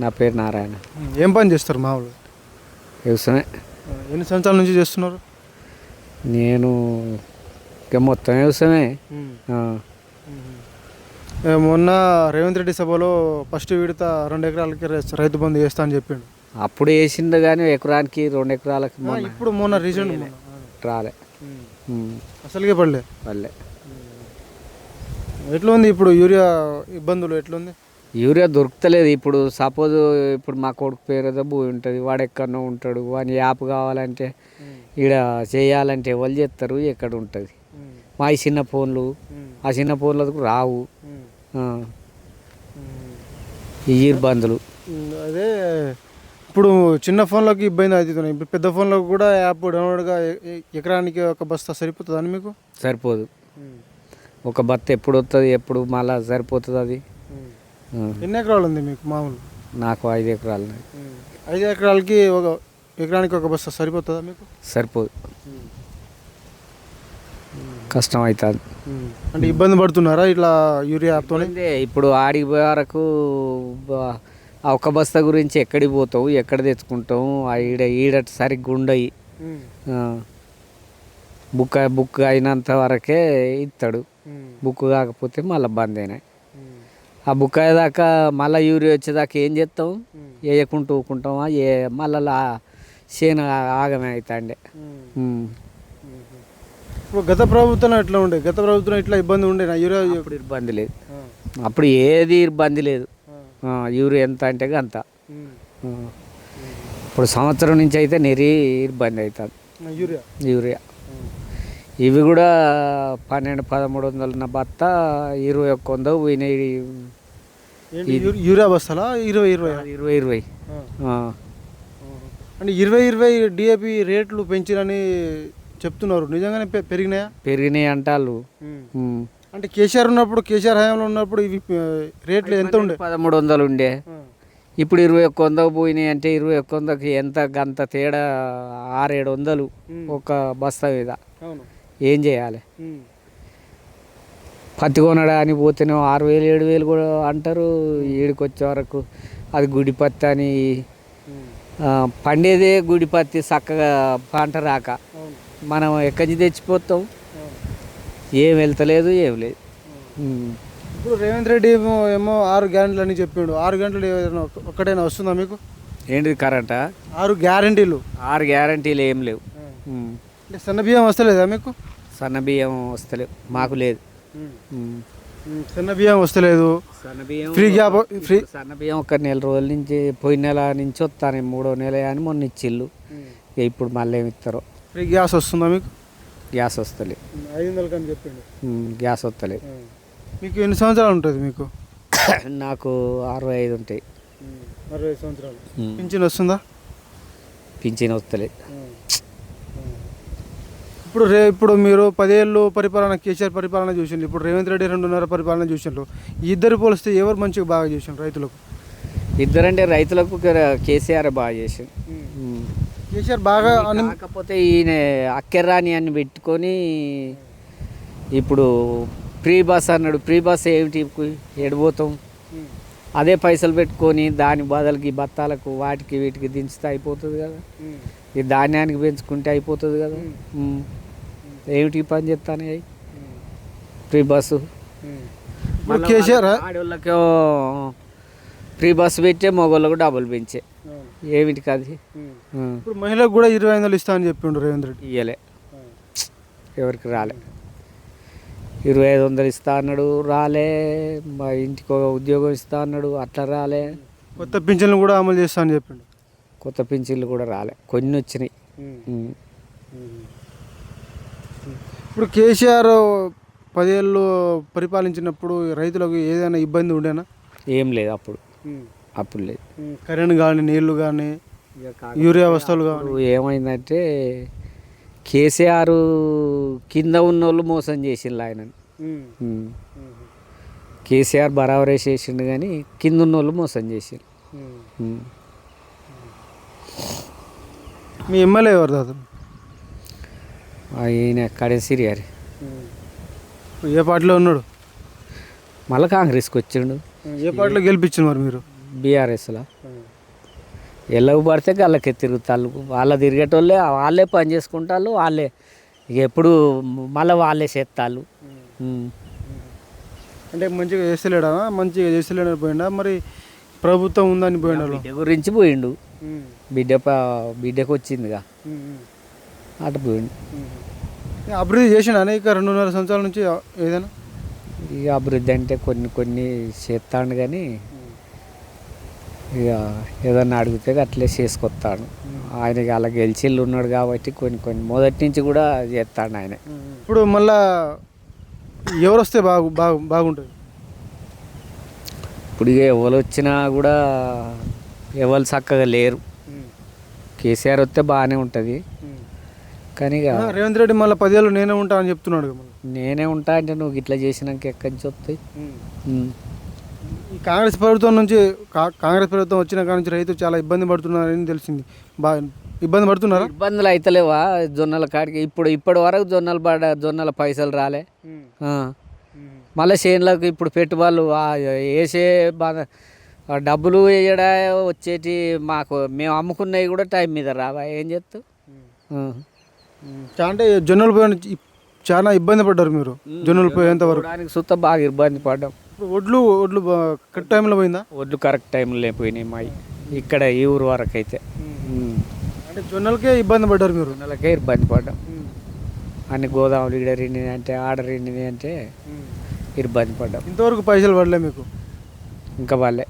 నా పేరు నారాయణ. ఏం పని చేస్తారు మామూలు? వ్యవసాయమే. ఎన్ని సంవత్సరాల నుంచి చేస్తున్నారు? నేను ఇక మొత్తం వ్యవసాయమే. ఆ. మొన్న రేవంత్ రెడ్డి సభలో ఫస్ట్ విడత 2 ఎకరాలకి రైతు బంధు చేస్తా అని చెప్పిండు. అప్పుడు వేసిండు కానీ ఎకరానికి 2 ఎకరాలకు మొన్న రీసెంట్ రాలే. అసలుకే పడలే. ఎట్లా ఉంది ఇప్పుడు యూరియా ఇబ్బందులు? ఎట్లుంది? యూరియా దొరుకుతలేదు ఇప్పుడు. సపోజ్ ఇప్పుడు మా కొడుకు పేరు ఏదో భూమి ఉంటుంది, వాడు ఎక్కడనో ఉంటాడు, వాని యాప్ కావాలంటే ఈడ చేయాలంటే ఎవరు చేస్తారు? ఎక్కడ ఉంటుంది? మా ఈ చిన్న ఫోన్లు, ఆ చిన్న ఫోన్లకు రావు. ఈ ఇబ్బందులు అదే ఇప్పుడు చిన్న ఫోన్లకు ఇబ్బంది అవుతున్నాయి. ఇప్పుడు పెద్ద ఫోన్లకు కూడా యాప్ డౌన్లోడ్గా ఎకరానికి ఒక బస్తా సరిపోతుందని మీకు? సరిపోదు. ఒక బత్త ఎప్పుడు వస్తుంది, ఎప్పుడు మళ్ళీ సరిపోతుంది అది. ఎన్ని ఎకరాలు ఉంది మీకు మామూలు? నాకు 5 ఎకరాలు. 5 ఎకరాలకి ఒక ఎకరానికి ఒక బస్తా సరిపోతుందా మీకు? సరిపోదు, కష్టం అవుతుంది. అంటే ఇబ్బంది పడుతున్నారా ఇట్లా యూరియా యాప్తో? ఇప్పుడు ఆడికి పోయే వరకు ఆ ఒక్క బస్తా గురించి ఎక్కడికి పోతావు, ఎక్కడ తెచ్చుకుంటావు? ఈడ సరిగ్గా ఉండయి. బుక్ అయినంత వరకే ఇస్తాడు. బుక్ కాకపోతే మళ్ళీ బంద్ అయినాయి. ఆ బుక్ అయ్యేదాకా మళ్ళీ యూరియా వచ్చేదాకా ఏం చేస్తాం? వేయకుంటూ ఊకుంటామా? మళ్ళీ చేను ఆగమే అవుతాండే. ఇప్పుడు గత ప్రభుత్వం ఎట్లా ఉండే? గత ప్రభుత్వం ఇట్లా ఇబ్బంది ఉండే యూరియా? అప్పుడు ఇబ్బంది లేదు. అప్పుడు ఏది ఇబ్బంది లేదు. యూరియా ఎంత అంటే అంత. ఇప్పుడు సంవత్సరం నుంచి అయితే ఇబ్బంది అవుతుంది యూరియా. ఇవి కూడా 1200-1300 ఉన్న బత్త 2100 పోయినాయి. యూరియా బస్తాలా? 20 అంటే 20 డిఏపి రేట్లు పెంచిరని చెప్తున్నారు. నిజంగానే పెరిగినాయా? పెరిగినాయి అంటారు. అంటే కేసీఆర్ హయాంలో ఉన్నప్పుడు ఇవి రేట్లు ఎంత ఉండే? 1300 ఉండే. ఇప్పుడు 2100 పోయినాయి. అంటే 2100కి ఎంత గంత తేడా? 600-700 ఒక బస్తా మీద. ఏం చేయాలి? పత్తి కొనడానికి పోతేనే 6000-7000 కూడా అంటారు. ఈడికి వచ్చే వరకు అది గుడి పత్తి అని. పండేదే గుడి పత్తి, చక్కగా పంట రాక మనం ఎక్కడి నుంచి తెచ్చిపోతాం? ఏం వెళ్తలేదు, ఏం లేదు. ఇప్పుడు రేవంత్ రెడ్డి ఏమో 6 గ్యారెంటీలు అని చెప్పాడు. 6 గంటలు ఒక్కటైనా వస్తుందా మీకు? ఏంటిది కరెంటా? 6 గ్యారెంటీలు? 6 గ్యారెంటీలు ఏం లేవు. అంటే సన్నబియ్యం వస్తలేదా మీకు? సన్నబియ్యం వస్తలేవు, మాకు లేదు. సన్నబియ్యం వస్తలేదు. సన్నబియ్యం ఒక 4 నెల రోజుల నుంచి, పోయిన నెల నుంచి వస్తాను, 3వ నెల అని మొన్న ఇచ్చిళ్ళు. ఇప్పుడు మళ్ళీ ఏమి ఇస్తారో. ఫ్రీ గ్యాస్ వస్తుందా మీకు? గ్యాస్ వస్తలేదు. 500 అని చెప్పిండు. గ్యాస్ వస్తలేదు. మీకు ఎన్ని సంవత్సరాలు ఉంటుంది మీకు? నాకు 65 ఉంటాయి. 60 సంవత్సరాలు. పింఛన్ వస్తుందా? పింఛన్ వస్తలేదు. ఇప్పుడు మీరు 10 ఏళ్ళు పరిపాలన, కేసీఆర్ పరిపాలన చూసిండ్రు. ఇప్పుడు రేవంత్ రెడ్డి 2.5 పరిపాలన చూసిండ్రు. ఈ ఇద్దరు పోలిస్తే ఎవరు మంచిగా బాగా చేసిండ్రు రైతులకు? ఇద్దరంటే రైతులకు కేసీఆర్ బాగా చేసిండు. కేసీఆర్ బాగా. కాకపోతే ఈయన అక్కెర్రాని అని పెట్టుకొని ఇప్పుడు ఫ్రీ బస్ అన్నాడు. ఫ్రీ బస్ ఏమిటి? ఎడిపోతాం? అదే పైసలు పెట్టుకొని దాని బదులకి బత్తాలకు వాటికి వీటికి దించితే అయిపోతుంది కదా. ఈ ధాన్యానికి పెంచుకుంటే అయిపోతుంది కదా. ఏమిటి పని చేస్తాను అవి ఫ్రీ బస్సు? కేసీఆర్ ఆడవాళ్ళకి ఫ్రీ బస్సు పెట్టే, మగవాళ్ళకు డబ్బులు పెంచే. ఏమిటికి అది? ఇప్పుడు మహిళలకు కూడా 2500 ఇస్తా అని చెప్పిండు రేవంత్ రెడ్డి. ఇయ్యలే, ఎవరికి రాలే. 2500 ఇస్తా అన్నాడు, రాలే. మా ఇంటికి ఉద్యోగం ఇస్తా అన్నాడు, అట్లా రాలే. కొత్త పింఛన్లు కూడా అమలు చేస్తా అని చెప్పిండు. కొత్త పింఛన్లు కూడా రాలే, కొన్ని వచ్చినాయి. ఇప్పుడు కేసీఆర్ 10 ఏళ్ళు పరిపాలించినప్పుడు రైతులకు ఏదైనా ఇబ్బంది ఉండేనా? ఏం లేదు అప్పుడు లేదు. కరెంట్ కానీ, నీళ్లు కానీ, యూరియా వస్తువులు కానీ. ఏమైందంటే కేసీఆర్ కింద ఉన్న వాళ్ళు మోసం చేసిండు ఆయనని. కేసీఆర్ బరాబరే చేసిండు కానీ కింద ఉన్న వాళ్ళు మోసం చేసిండు. మీ ఎమ్మెల్యే ఎవరు దాదా? ఆయన కడేసిరి గారి. ఏ పార్టీలో ఉన్నాడు? మళ్ళీ కాంగ్రెస్కి వచ్చిండు. ఏ పార్టీలో గెలిపించిండు మరి మీరు? బీఆర్ఎస్లో ఎల్లకు పడితే గల్లకే తిరుగుతాళ్ళు, వాళ్ళ తిరిగేటోళ్ళే వాళ్ళే పని చేసుకుంటాళ్ళు, వాళ్ళే ఇక ఎప్పుడు మళ్ళీ వాళ్ళే చేస్తాళ్ళు. అంటే మంచిగా చేస్తలేడా, మంచిగా చేస్తలేడని పోయిండా, మరి ప్రభుత్వం ఉందని పోయిండా? బిడ్డ గురించి పోయిండు, బిడ్డకు వచ్చిందిగా అటు పోయిండు. అభివృద్ధి చేసిన అనేక 2.5 సంవత్సరాల నుంచి ఏదైనా ఇక అభివృద్ధి అంటే కొన్ని కొన్ని చేస్తాడు కానీ ఇక ఏదన్నా అడిగితే అట్లే చేసుకొస్తాడు. ఆయనకి అలా గెలిచిళ్ళు ఉన్నాడు కాబట్టి కొన్ని కొన్ని మొదటి నుంచి కూడా చేస్తాడు ఆయన. ఇప్పుడు మళ్ళా ఎవరు వస్తే బాగుంటుంది? ఇప్పుడు ఇక ఎవరు వచ్చినా కూడా ఎవరు చక్కగా లేరు. కేసీఆర్ వస్తే బాగానే ఉంటుంది కానీ ఇక రేవంత్ రెడ్డి మళ్ళీ 10 ఏళ్ళు నేనే ఉంటా అని చెప్తున్నాడు కదా. నేనే ఉంటా అంటే నువ్వు ఇట్లా చేసినాక ఎక్కడి నుంచి వస్తాయి? ఈ కాంగ్రెస్ ప్రభుత్వం నుంచి కాంగ్రెస్ ప్రభుత్వం వచ్చిన కాడ నుంచి రైతులు చాలా ఇబ్బంది పడుతున్నారని తెలిసింది. బాగా ఇబ్బంది పడుతున్నారా? ఇబ్బందులు అవుతలేవా జొన్నల కాడికి? ఇప్పటి వరకు జొన్నల పైసలు రాలే. మళ్ళీ చేనులకు ఇప్పుడు పెట్టుబడులు వేసే డబ్బులు వేయడా వచ్చేటి మాకు మేము అమ్ముకున్నవి కూడా టైం మీద రావా, ఏం చేస్తావు? అంటే జొన్నలు పోయిన చాలా ఇబ్బంది పడ్డారు మీరు. జొన్నలు పోయేంత వరకు దానికి సుత్త బాగా ఇబ్బంది పడ్డాం. ఒడ్లు కరెక్ట్ టైంలో పోయిందా? ఒడ్లు కరెక్ట్ టైంలో పోయినాయి మావి ఇక్కడ ఈ ఊరు వరకు అయితే. అంటే జొన్నలకే ఇబ్బంది పడ్డారు మీరు? జొన్నలకే ఇబ్బంది పడ్డాం. అన్ని గోదాములు ఇక్కడ రిండినాయి అంటే ఆర్డర్ రిండినాయి అంటే ఇబ్బంది పడ్డాం. ఇంతవరకు పైసలు పడలే మీకు? ఇంకా వాళ్ళే